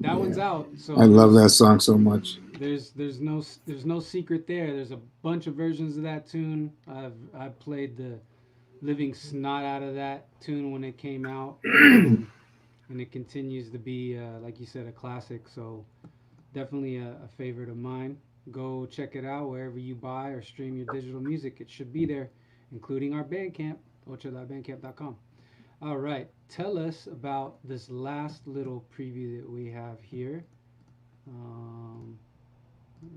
A: That one's out. So
B: I love that song so much.
A: There's no secret there. There's a bunch of versions of that tune. I've played the living snot out of that tune when it came out, and it continues to be like you said, a classic. So definitely a favorite of mine. Go check it out wherever you buy or stream your digital music. It should be there, including our Bandcamp, ocha.bandcamp.com. All right, tell us about this last little preview that we have here.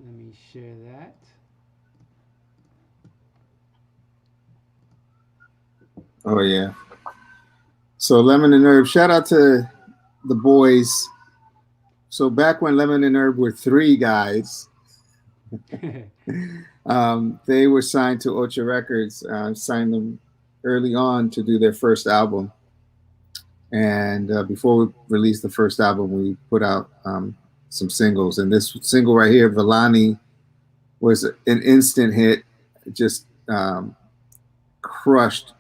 A: Let me share that.
B: Oh yeah. So Lemon and Herb, shout out to the boys. So back when Lemon and Herb were three guys, they were signed to Ocha Records. Signed them early on to do their first album. And before we released the first album, we put out some singles. And this single right here, Villani, was an instant hit. Just crushed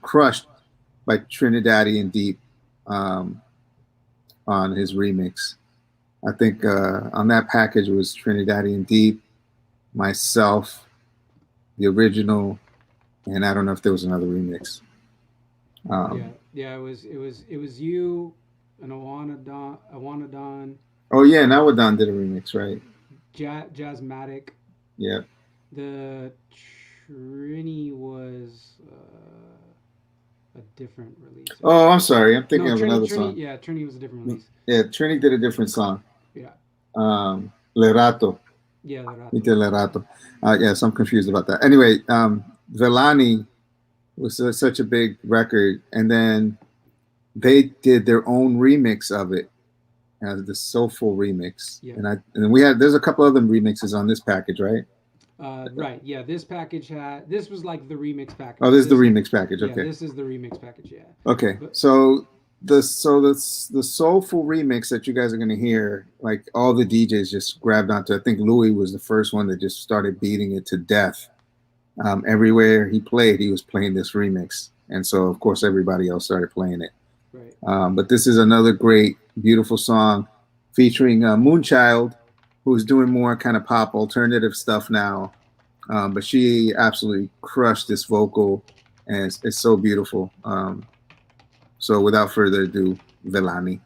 B: by Trinidadian Deep on his remix. I think on that package was Trinidadian Deep, myself, the original, and I don't know if there was another remix.
A: Yeah. It was you, and Awanadon,
B: Oh yeah, Nawadon did a remix, right?
A: Jazzmatic.
B: Yeah.
A: The Trini was a different release, I
B: Oh,
A: think.
B: I'm sorry. I'm thinking
A: No,
B: of
A: Trini,
B: another
A: Trini,
B: song.
A: yeah, Trini was a different release.
B: Yeah, Trini did a different song.
A: Yeah,
B: Lerato.
A: yeah, the
B: He
A: Rato.
B: did Lerato. Yes, I'm confused about that. Anyway, Villani was such a big record, and then they did their own remix of it, the soulful remix.
A: Yeah.
B: And we had there's a couple other remixes on this package, right?
A: Right. Yeah, this package this was like the remix package.
B: Oh,
A: So
B: this is the
A: this is,
B: remix package.
A: yeah,
B: Okay.
A: this is the remix package. Yeah.
B: Okay.
A: But
B: The soulful remix that you guys are gonna hear, like all the DJs just grabbed onto. I think Louis was the first one that just started beating it to death. Everywhere he played, he was playing this remix, and so of course everybody else started playing it.
A: right.
B: But this is another great, beautiful song featuring Moonchild, who's doing more kind of pop alternative stuff now. But she absolutely crushed this vocal, and it's so beautiful. So without further ado, Velani.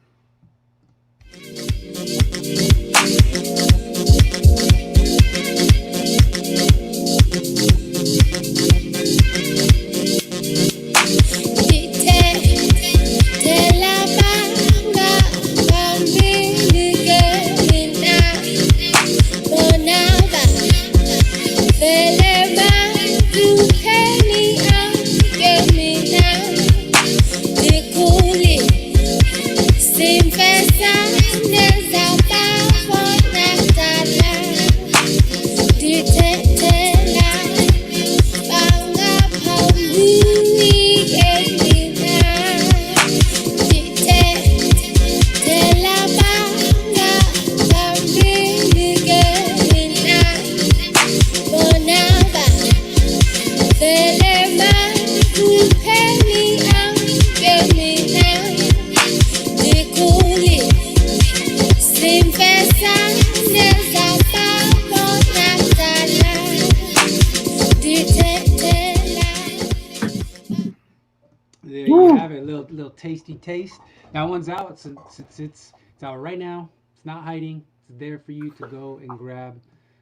A: There you
B: Woo!
A: have it, little tasty taste. That one's out. It's out right now. It's not hiding. It's there for you to go and grab.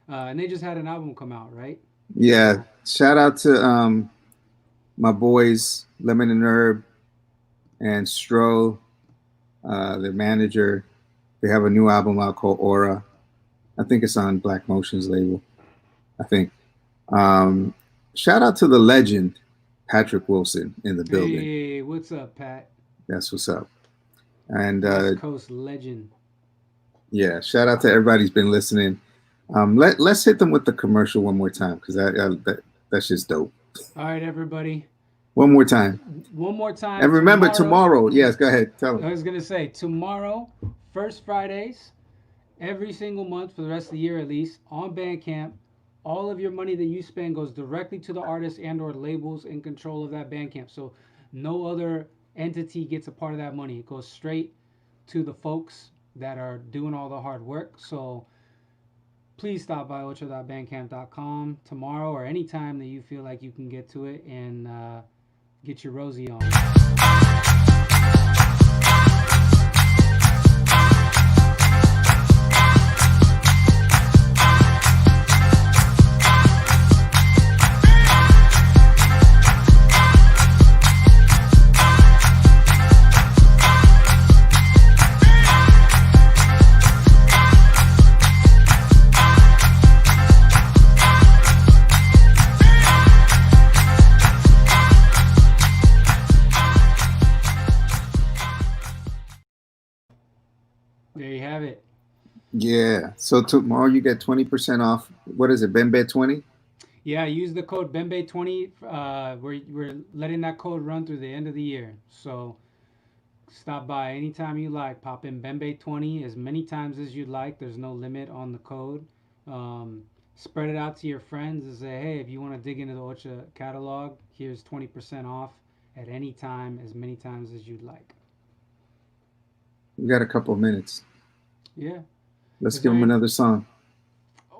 A: And they just had an album come out, right?
B: Yeah.
A: So
B: Shout out to my boys Lemon and Herb and Stro, their manager. They have a new album out called Aura. I think it's on Black Motion's label. I think. Um, Shout out to the legend Patrick Wilson in the building.
A: hey, what's up, Pat?
B: That's what's up. And
A: West Coast legend.
B: yeah, shout out to everybody who's been listening. Let's hit them with the commercial one more time because that's just dope.
A: All right, everybody.
B: One more time.
A: One more time.
B: And remember tomorrow. Yes, go ahead. Tell
A: I
B: them.
A: was gonna say tomorrow, first Fridays, every single month for the rest of the year at least, on Bandcamp. All of your money that you spend goes directly to the artists and/or labels in control of that Bandcamp. So no other entity gets a part of that money. It goes straight to the folks that are doing all the hard work. So please stop by ocha.bandcamp.com tomorrow or anytime that you feel like you can get to it and get your Rosie on. There you have it.
B: Yeah. So tomorrow you get 20% off. What is it? Bembe 20?
A: Yeah, use the code Bembe20. We're letting that code run through the end of the year. So stop by anytime you like. Pop in Bembe20 as many times as you'd like. There's no limit on the code. Spread it out to your friends and say, hey, if you want to dig into the Ocha catalog, here's 20% off at any time, as many times as you'd like.
B: We got a couple of minutes.
A: Yeah.
B: Let's
A: Is
B: give
A: there
B: them
A: any-
B: another song.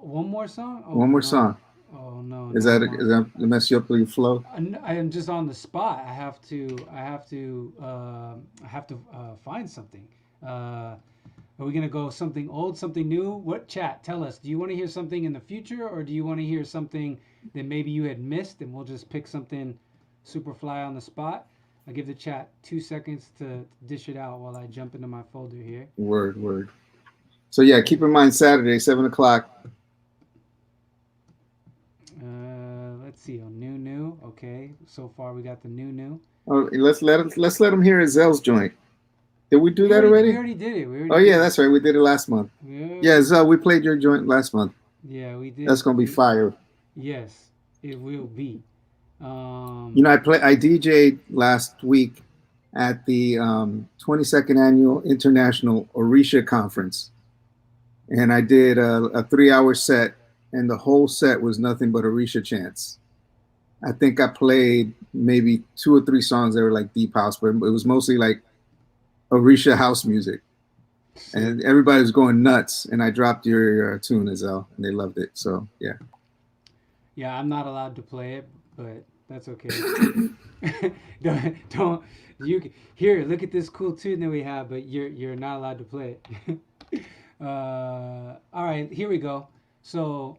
A: one more song? Oh
B: One more
A: no.
B: song.
A: Oh no.
B: Is
A: no,
B: that
A: no.
B: is that to mess you up with your flow?
A: I am just on the spot. I have to find something. Are we gonna go something old, something new? What chat? Tell us. Do you want to hear something in the future, or do you want to hear something that maybe you had missed, and we'll just pick something super fly on the spot? I'll give the chat 2 seconds to dish it out while I jump into my folder here.
B: Word, word. So yeah, keep in mind Saturday, 7 o'clock.
A: Let's see. Oh, new. Okay. So far we got the new.
B: Oh, let's let him hear Zell's joint. Did we do that
A: We
B: already?
A: already did it.
B: Oh yeah, that's right. We did it last month. Yeah, Zell, we played your joint last month.
A: Yeah, we did.
B: That's gonna be fire.
A: Yes, it will be.
B: You know, I DJ'd last week at the 22nd annual International Orisha Conference, and I did a 3-hour set, and the whole set was nothing but Orisha chants. I think I played maybe 2 or 3 songs that were like deep house, but it was mostly like Orisha house music, and everybody was going nuts. And I dropped your tune as well, and they loved it. So yeah.
A: Yeah, I'm not allowed to play it, but that's okay. don't you here? Look at this cool tune that we have, but you're not allowed to play it. All right, here we go. So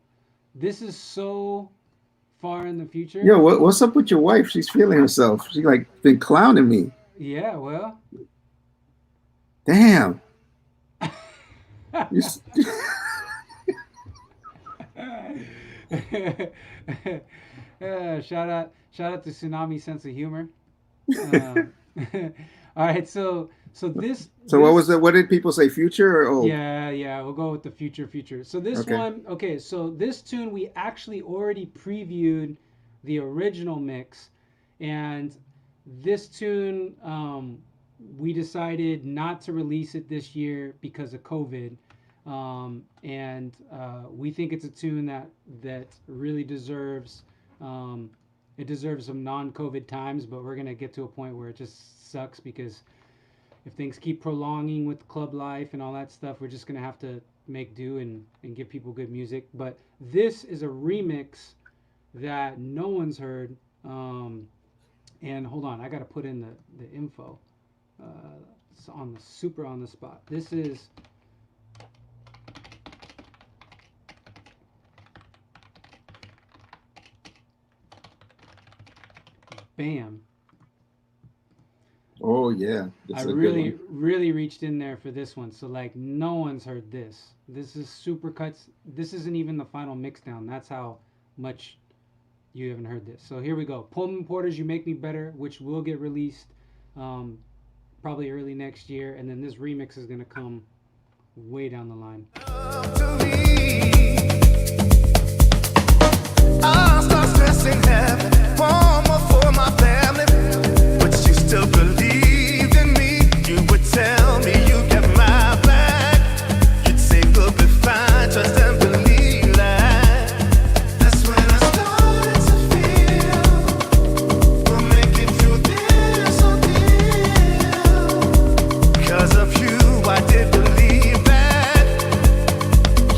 A: this is so far in the future.
B: Yo, what's up with your wife? She's feeling herself. She like been clowning me.
A: Yeah, well.
B: Damn.
A: Shout out to Tsunami Sense of Humor. All right, so this.
B: So what was it? What did people say? Future or old?
A: Yeah, we'll go with the future. So this one, okay. So this tune we actually already previewed the original mix, and this tune we decided not to release it this year because of COVID. And we think it's a tune that really deserves it deserves some non-COVID times, but we're gonna get to a point where it just sucks because if things keep prolonging with club life and all that stuff, we're just gonna have to make do and give people good music. But this is a remix that no one's heard. And hold on, I gotta put in the info. It's on the spot. This is. Bam.
B: Oh yeah.
A: I really reached in there for this one. So like no one's heard this. This is super cuts. This isn't even the final mix down. That's how much you haven't heard this. So here we go. Pullman Porter's You Make Me Better, which will get released probably early next year. And then this remix is gonna come way down the line.
C: I start stressing heaven, one more for my family, but you still believed in me. You would tell me you got my back. You'd say we'll be fine, trust and believe that. That's when I started to feel we'll make it through this ordeal. Because of you, I did believe that.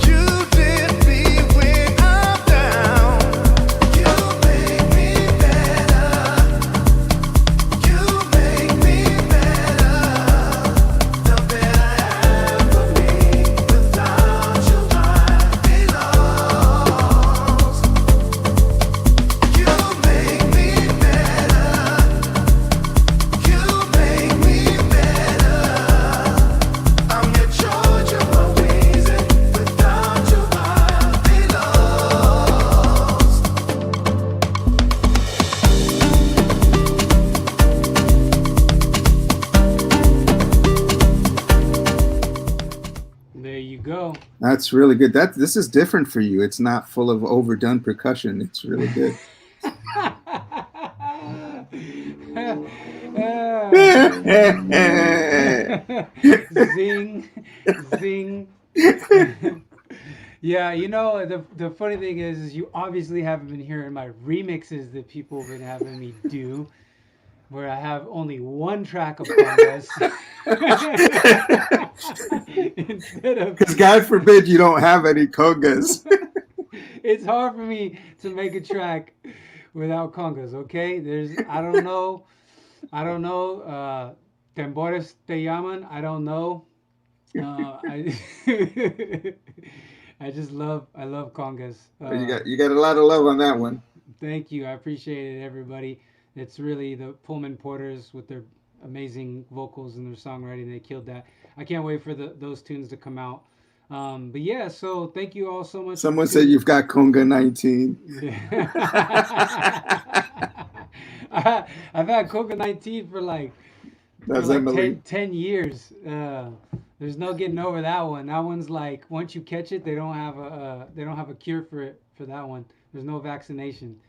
C: You did me when I'm down. You make me better. You make me better. The better half of me. Without you, I'd be lost. You make me better. You make me better. I'm your Georgia, my reason. Without you, I'd be lost.
A: There you go.
B: That's really good. This is different for you. It's not full of overdone percussion. It's really good.
A: Zing, zing. Yeah, you know the funny thing is you obviously haven't been hearing my remixes that people have been having me do, where I have only one track of congas instead of.
B: Because God forbid you don't have any congas.
A: it's hard for me to make a track without congas. Okay, I don't know. Tambores te llaman. I don't know. I I love congas.
B: You got a lot of love on that one.
A: Thank you. I appreciate it, everybody. It's really the Pullman Porters with their amazing vocals and their songwriting. They killed that. I can't wait for those tunes to come out. But yeah, so thank you all so much.
B: Someone said you've got conga 19.
A: Yeah. I've had Coca 19 for like
B: That's Emily.
A: 10 years. There's no getting over that one. That one's like once you catch it, they don't have a cure for it for that one. There's no vaccination.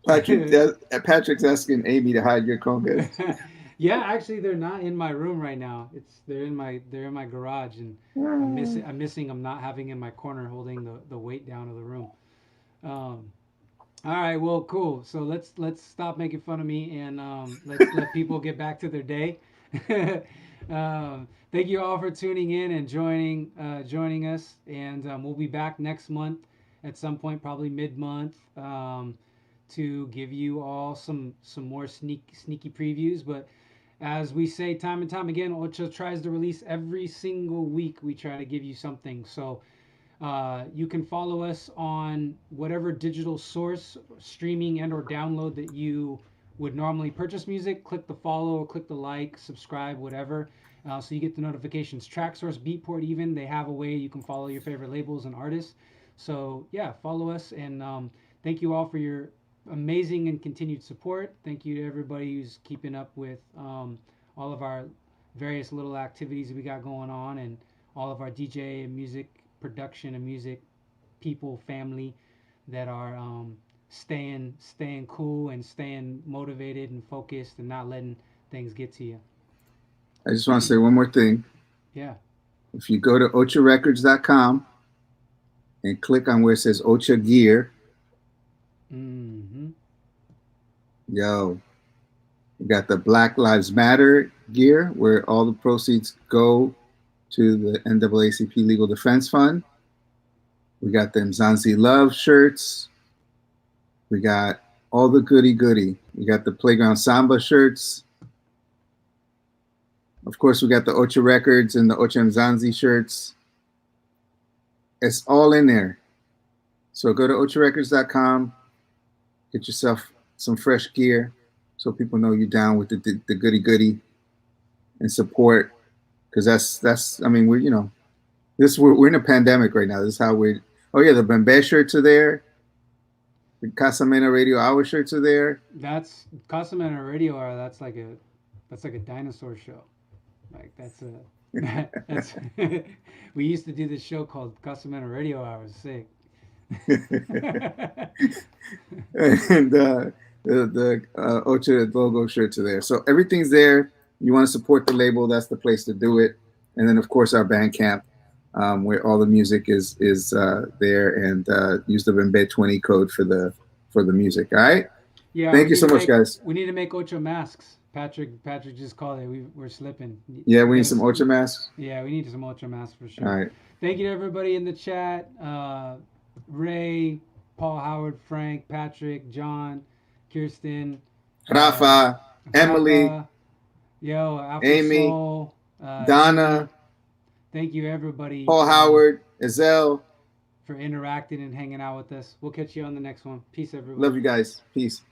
B: Patrick's asking Amy to hide your congas.
A: Yeah, actually, they're not in my room right now. They're in my garage, and I'm missing them not having in my corner holding the weight down of the room. All right, well, cool. So let's stop making fun of me and let's let people get back to their day. Thank you all for tuning in and joining us, and we'll be back next month at some point, probably mid-month, to give you all some more sneaky previews. But as we say time and time again, Ocha tries to release every single week. We try to give you something. So you can follow us on whatever digital source, streaming and or download that you would normally purchase music. Click the follow, click the like, subscribe, whatever. So you get the notifications. Tracksource, Beatport, even they have a way you can follow your favorite labels and artists. So yeah, follow us, and thank you all for your amazing and continued support. Thank you to everybody who's keeping up with all of our various little activities we got going on, and all of our DJ and music production and music people, family that are staying cool and staying motivated and focused and not letting things get to you.
B: I just want to say one more thing.
A: Yeah.
B: If you go to ocharecords.com and click on where it says Ocha Gear, yo, we got the Black Lives Matter gear where all the proceeds go to the NAACP Legal Defense Fund. We got them Zanzi Love shirts. We got all the goody. We got the Playground Samba shirts. Of course, we got the Ocha Records and the Ocha and Zanzi shirts. It's all in there. So go to ocharecords.com, get yourself some fresh gear so people know you're down with the goody and support. Because that's I mean, we're in a pandemic right now. This is how the Bembe shirts are there. The Casamena Radio Hour shirts are there.
A: That's Casamena Radio Hour. That's like a dinosaur show. Like that's we used to do this show called Casamena Radio Hour. Sick.
B: And the Ocha logo shirts are there. So everything's there. You want to support the label, that's the place to do it. And then, of course, our Bandcamp, where all the music is there, and use the Bembe 20 code for the music. All right.
A: Yeah.
B: Thank you so much, guys.
A: We need to make Ocha masks. Patrick just called it. We're slipping.
B: Yeah, we need some Ocha masks.
A: Yeah, we need some Ocha masks for sure.
B: All right.
A: Thank you to everybody in the chat. Ray, Paul, Howard, Frank, Patrick, John, Kirsten,
B: Rafa, Emily,
A: Alpha
B: Amy,
A: Soul,
B: Donna.
A: Thank you, everybody.
B: Paul Howard, Ezel,
A: for interacting and hanging out with us. We'll catch you on the next one. Peace, everybody.
B: Love you guys. Peace.